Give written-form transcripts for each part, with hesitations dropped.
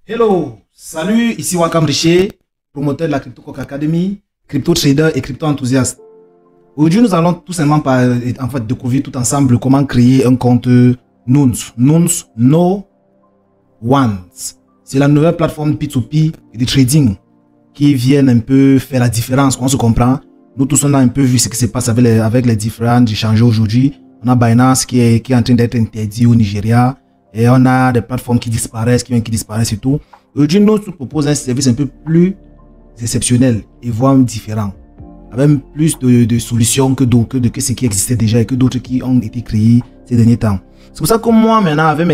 Hello, salut, ici Wakam Richer, promoteur de la CryptoCoq Academy, crypto trader et crypto enthousiaste. Aujourd'hui, nous allons tout simplement découvrir tout ensemble comment créer un compte Nouns, No Ones. C'est la nouvelle plateforme P2P et de trading qui vient un peu faire la différence, on se comprend. Nous tous on a un peu vu ce qui se passe avec les différents échanges aujourd'hui. On a Binance qui est en train d'être interdit au Nigeria. Et on a des plateformes qui disparaissent, qui disparaissent et tout. Aujourd'hui, nous proposons un service un peu plus exceptionnel et voire différent. Avec plus de solutions que ce qui existait déjà et que d'autres qui ont été créés ces derniers temps. C'est pour ça que moi, maintenant, avec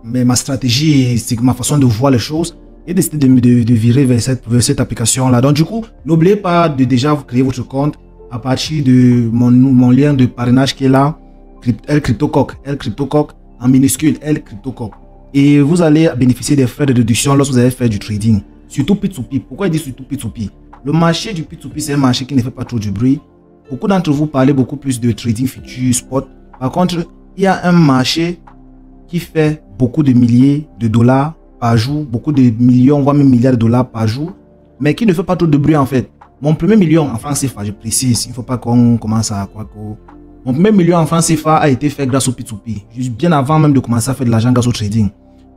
ma stratégie et ma façon de voir les choses, j'ai décidé de virer vers cette application-là. Donc, du coup, n'oubliez pas de déjà créer votre compte à partir de mon lien de parrainage qui est là. Elle CryptoCoq en minuscule, Elle CryptoCoq. Et vous allez bénéficier des frais de réduction lorsque vous allez faire du trading. Surtout P2P. Pourquoi il dit surtout P2P? Le marché du P2P, c'est un marché qui ne fait pas trop du bruit. Beaucoup d'entre vous parlez beaucoup plus de trading futur, spot. Par contre, il y a un marché qui fait beaucoup de milliers de dollars par jour, beaucoup de millions, voire même milliards de dollars par jour, mais qui ne fait pas trop de bruit en fait. Mon premier million en francs CFA, je précise, il ne faut pas qu'on commence à croire que... Mon premier million en francs CFA a été fait grâce au P2P, juste bien avant même de commencer à faire de l'argent grâce au trading.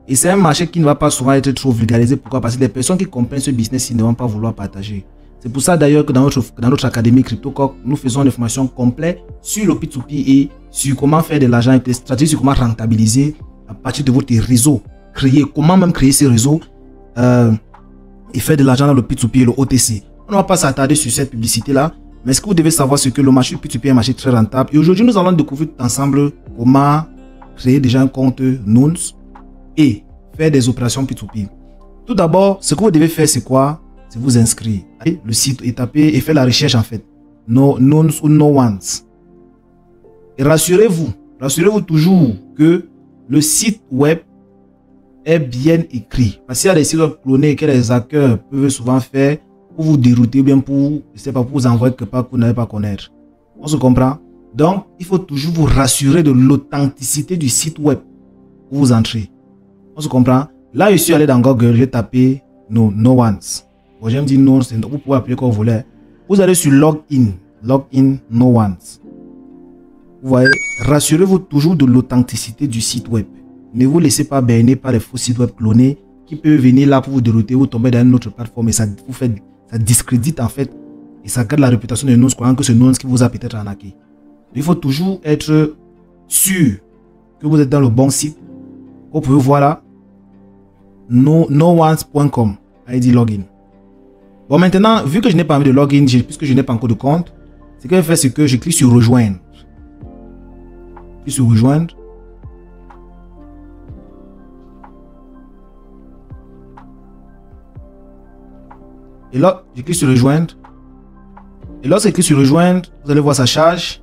Et c'est un marché qui ne va pas souvent être trop vulgarisé. Pourquoi? Parce que les personnes qui comprennent ce business, ils ne vont pas vouloir partager. C'est pour ça d'ailleurs que dans notre académie CryptoCoq, nous faisons une formation complète sur le P2P et sur comment faire de l'argent, des stratégies sur comment rentabiliser à partir de votre réseau. Comment même créer ces réseaux et faire de l'argent dans le P2P et le OTC. On ne va pas s'attarder sur cette publicité-là. Mais ce que vous devez savoir, c'est que le marché P2P est un marché très rentable. Et aujourd'hui, nous allons découvrir tout ensemble comment créer déjà un compte Nouns et faire des opérations P2P. Tout d'abord, ce que vous devez faire, c'est quoi? C'est vous inscrire. Allez, le site et taper et faire la recherche en fait. Nouns ou No Ones. Et rassurez-vous toujours que le site web est bien écrit. Parce qu'il y a des sites web clonés que les hackers peuvent souvent faire pour vous dérouter ou bien pour vous envoyer quelque part que vous n'allez pas connaître. On se comprend? Donc, il faut toujours vous rassurer de l'authenticité du site web où vous entrez. On se comprend? Là, je suis allé dans Google, j'ai tapé No Ones. Bon, j'aime dire non, vous pouvez appeler comme vous voulez. Vous allez sur Login No Ones. Vous voyez, rassurez-vous toujours de l'authenticité du site web. Ne vous laissez pas berner par les faux sites web clonés qui peuvent venir là pour vous dérouter ou tomber dans une autre plateforme et ça discrédite en fait et ça garde la réputation de Nouns, croyant que c'est Nouns qui vous a peut-être arnaqué. Il faut toujours être sûr que vous êtes dans le bon site. Vous pouvez voir là noones.com ID login. Bon, maintenant, vu que je n'ai pas envie de login, puisque je n'ai pas encore de compte, ce que je fais, c'est que je clique sur rejoindre. Je clique sur rejoindre. Et là, je clique sur rejoindre. Et lorsque je clique sur rejoindre, vous allez voir sa charge.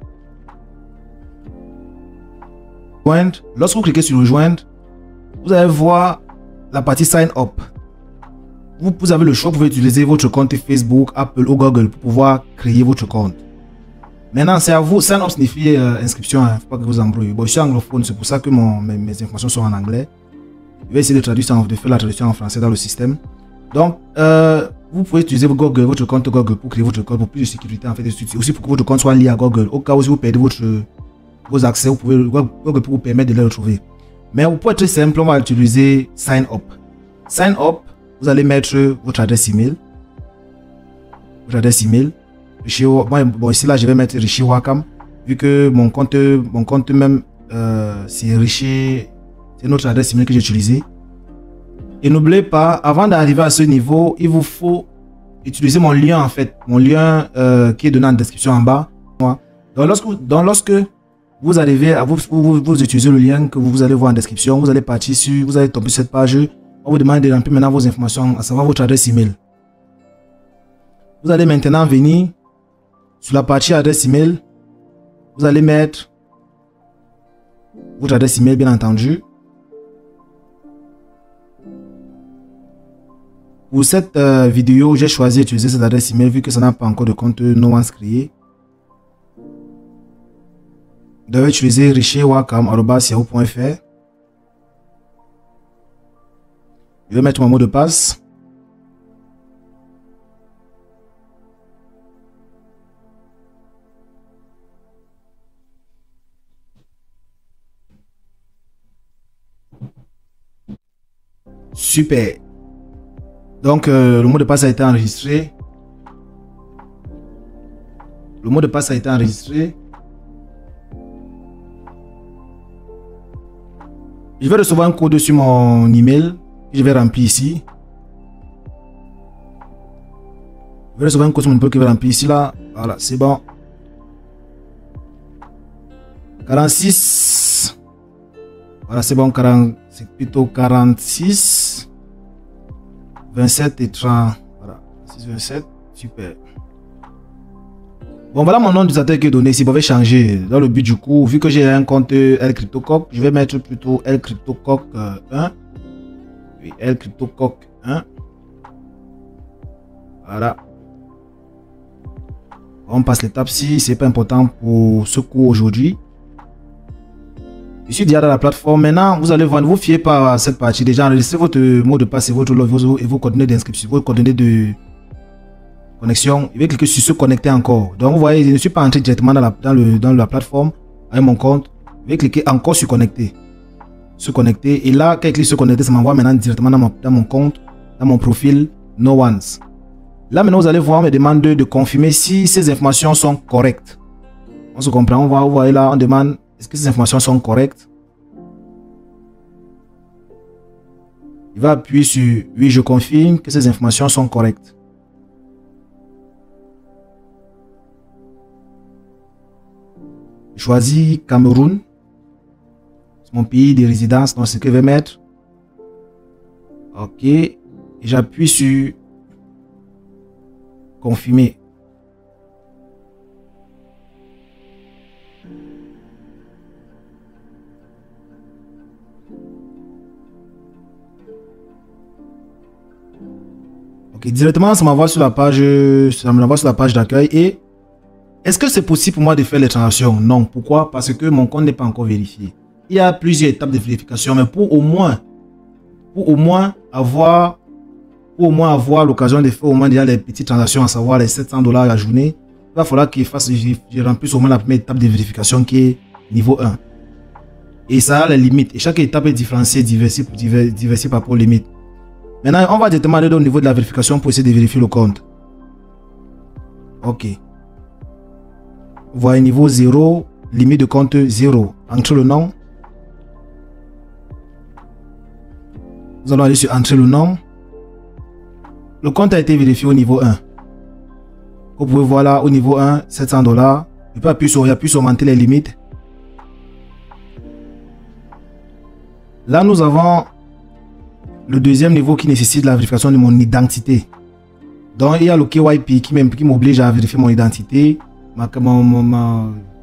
Lorsque vous cliquez sur rejoindre, vous allez voir la partie sign up. Vous avez le choix, vous pouvez utiliser votre compte Facebook, Apple ou Google pour pouvoir créer votre compte. Maintenant, c'est à vous. Sign up signifie inscription, il ne faut pas que vous embrouillez. Bon, je suis anglophone, c'est pour ça que mes informations sont en anglais. Je vais essayer de faire la traduction en français dans le système. Donc, vous pouvez utiliser Google, votre compte Google pour créer votre compte pour plus de sécurité en fait. Aussi pour que votre compte soit lié à Google. Au cas où si vous perdez vos accès, Google peut vous permettre de les retrouver. Mais pour être simple, on va utiliser Sign Up. Sign Up, vous allez mettre votre adresse email. Bon, ici là, je vais mettre Richer Wakam. Vu que mon compte même, c'est Richer, c'est notre adresse email que j'ai utilisée. Et n'oubliez pas, avant d'arriver à ce niveau, il vous faut utiliser mon lien en fait. Mon lien qui est donné en description en bas. Donc lorsque vous arrivez à vous utilisez le lien que vous allez voir en description, vous allez tomber sur cette page. On vous demande de remplir maintenant vos informations, à savoir votre adresse email. Vous allez maintenant venir sur la partie adresse email. Vous allez mettre votre adresse email bien entendu. Pour cette vidéo, j'ai choisi d'utiliser cette adresse email vu que ça n'a pas encore de compte No Ones créé. Vous devez utiliser richewakam@yahoo.fr. Je vais mettre mon mot de passe. Super. Donc, le mot de passe a été enregistré. Le mot de passe a été enregistré. Je vais recevoir un code sur mon email que je vais remplir ici. Je vais recevoir un code sur mon email que je vais remplir ici. Là. Voilà, c'est bon. 46. Voilà, c'est bon. C'est plutôt 46. 27 et 30. Voilà, 6, 27. Super. Bon, voilà mon nom d'utilisateur qui est donné. Si vous pouvez changer dans le but du coup, vu que j'ai un compte LCryptoCoq, je vais mettre plutôt LCryptoCoq 1. Oui, LCryptoCoq 1. Voilà. On passe l'étape 6. C'est pas important pour ce cours aujourd'hui. Je suis déjà dans la plateforme. Maintenant, vous allez voir, ne vous fiez pas à cette partie. Déjà, enregistrez votre mot de passe et votre log et vos coordonnées d'inscription, vos coordonnées de connexion. Je vais cliquer sur se connecter encore. Donc, vous voyez, je ne suis pas entré directement dans la plateforme avec mon compte. Je vais cliquer encore sur connecter. Se connecter. Et là, quand je clique sur connecter, ça m'envoie maintenant directement dans mon compte, dans mon profil No Ones. Là, maintenant, vous allez voir, on me demande de confirmer si ces informations sont correctes. On se comprend. Vous voyez là, on demande est-ce que ces informations sont correctes. Il va appuyer sur oui, je confirme que ces informations sont correctes. Je choisis Cameroun. C'est mon pays de résidence, donc c'est ce que je vais mettre. Ok. Et j'appuie sur confirmer. Ok, directement ça m'envoie sur la page, d'accueil. Et est-ce que c'est possible pour moi de faire les transactions? Non. Pourquoi? Parce que mon compte n'est pas encore vérifié. Il y a plusieurs étapes de vérification, mais pour au moins avoir l'occasion de faire au moins déjà les petites transactions, à savoir les 700 $ la journée, il va falloir que je remplisse au moins la première étape de vérification qui est niveau 1. Et ça a les limites. Et chaque étape est différenciée, diversifiée par rapport aux limites. Maintenant, on va directement aller au niveau de la vérification pour essayer de vérifier le compte. Ok. Vous voyez niveau 0, limite de compte 0. Entrez le nom. Nous allons aller sur entrer le nom. Le compte a été vérifié au niveau 1. Vous pouvez voir là au niveau 1, 700 $. Je peux appuyer sur augmenter les limites. Là, nous avons le deuxième niveau qui nécessite la vérification de mon identité. Donc, il y a le KYP qui m'oblige à vérifier mon identité,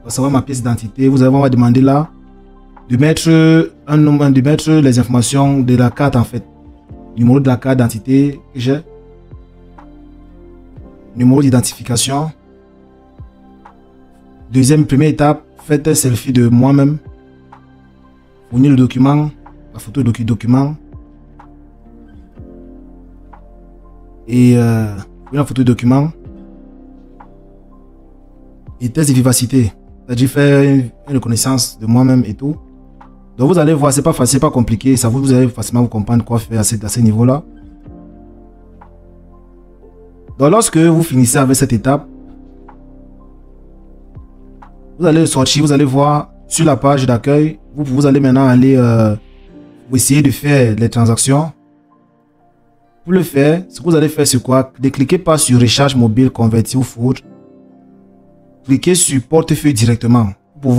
savoir ma pièce d'identité. Vous allez me demander là de mettre les informations de la carte en fait. Numéro de la carte d'identité que j'ai. Numéro d'identification. Première étape, faites un selfie de moi-même. Fournir le document, la photo du document. Et une photo de document. Et test de vivacité. C'est-à-dire faire une reconnaissance de moi-même et tout. Donc vous allez voir, c'est pas facile, pas compliqué. Ça vous allez facilement vous comprendre quoi faire à ce niveau-là. Donc lorsque vous finissez avec cette étape, vous allez sortir, vous allez voir sur la page d'accueil. Vous allez maintenant aller vous essayer de faire les transactions. Pour le faire, ce que vous allez faire, c'est quoi? Ne cliquez pas sur recharge mobile, convertir ou foudre. Cliquez sur portefeuille directement pour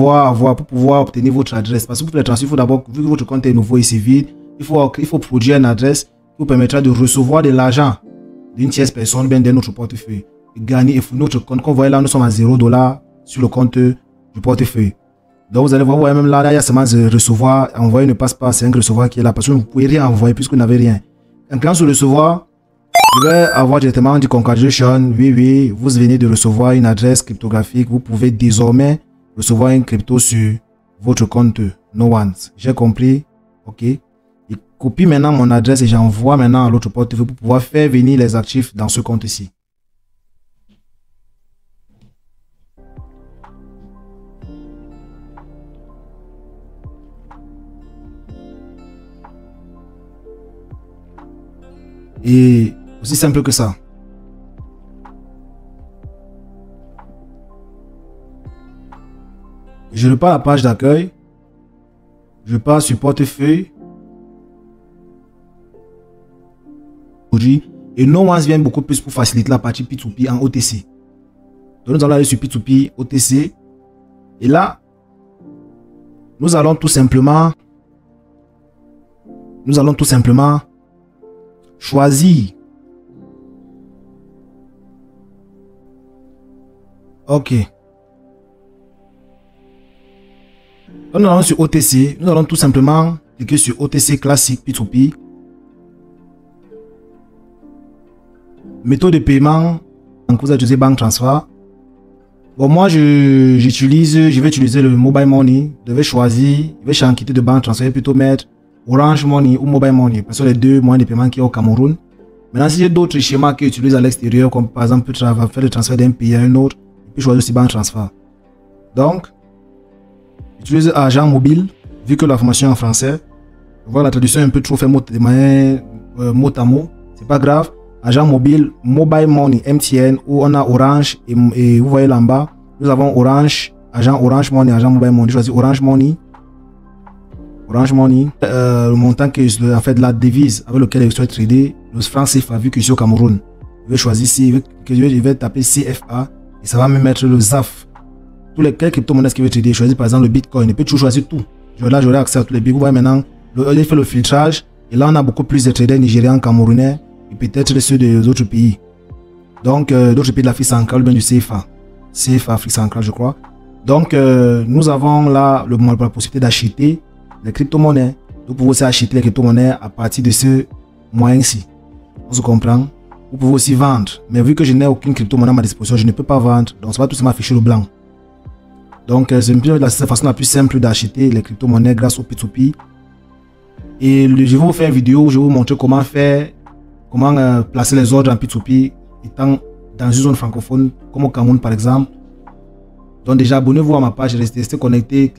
pouvoir obtenir votre adresse. Parce que pour les transferts, il faut d'abord, vu que votre compte est nouveau et c'est vide, il faut produire une adresse qui vous permettra de recevoir de l'argent d'une tierce personne, bien d'un autre portefeuille. Et gagner et notre compte, comme vous voyez là, nous sommes à 0 $ sur le compte du portefeuille. Donc vous allez voir, même là, il y a seulement recevoir, envoyer ne passe pas, c'est un recevoir qui est là parce que vous ne pouvez rien envoyer puisque vous n'avez rien. En cliquant sur recevoir, vous vais avoir directement du congratulation. Oui, vous venez de recevoir une adresse cryptographique. Vous pouvez désormais recevoir une crypto sur votre compte No Ones. J'ai compris. Ok. Je copie maintenant mon adresse et j'envoie maintenant à l'autre portefeuille pour pouvoir faire venir les actifs dans ce compte ici. Et aussi simple que ça. Je repars à la page d'accueil. Je pars sur portefeuille. Et NoOne vient beaucoup plus pour faciliter la partie P2P en OTC. Donc nous allons aller sur P2P, OTC. Et là, nous allons tout simplement choisir. Ok. Donc, nous allons sur OTC. Nous allons tout simplement cliquer sur OTC classique P2P. Méthode de paiement. Donc, vous utilisez Bank Transfer. Bon, moi, je vais utiliser le Mobile Money. Je vais choisir. Je vais changer de Bank Transfer. Plutôt mettre Orange Money ou Mobile Money. Parce que les deux moyens de paiement qui sont au Cameroun. Maintenant, si j'ai d'autres schémas qui utilisent à l'extérieur, comme par exemple, faire le transfert d'un pays à un autre, je peux choisir aussi Bank Transfer. Donc, j'utilise agent mobile, vu que la formation est en français. Voilà, la traduction est un peu trop fait mot à mot. C'est pas grave. Agent mobile, Mobile Money, MTN, où on a Orange et vous voyez là en bas, nous avons Orange, agent Orange Money, agent Mobile Money. Je choisis Orange Money. Orange Money, le montant que je en fait la devise avec lequel je souhaite trader, le franc CFA, vu que je suis au Cameroun. Je vais choisir ici, je vais taper CFA et ça va me mettre le ZAF. Tous les crypto-monnaies que je vais trader, je choisis par exemple le Bitcoin. Je peux toujours choisir tout. Là, j'aurai accès à tous les bitcoins. Vous voyez maintenant, il fait le filtrage et là, on a beaucoup plus de traders nigérians, camerounais et peut-être ceux des autres pays. Donc, d'autres pays de l'Afrique centrale, bien du CFA. CFA, Afrique centrale, je crois. Donc, nous avons là la possibilité d'acheter les crypto-monnaies. Vous pouvez aussi acheter les crypto-monnaies à partir de ce moyen-ci. On se comprend. Vous pouvez aussi vendre. Mais vu que je n'ai aucune crypto-monnaie à ma disposition, je ne peux pas vendre. Donc, ça va tout simplement afficher le blanc. Donc, c'est la façon la plus simple d'acheter les crypto-monnaies grâce au P2P. Et je vais vous faire une vidéo où je vais vous montrer comment faire, placer les ordres en P2P étant dans une zone francophone, comme au Cameroun par exemple. Donc déjà, abonnez-vous à ma page, restez connectés.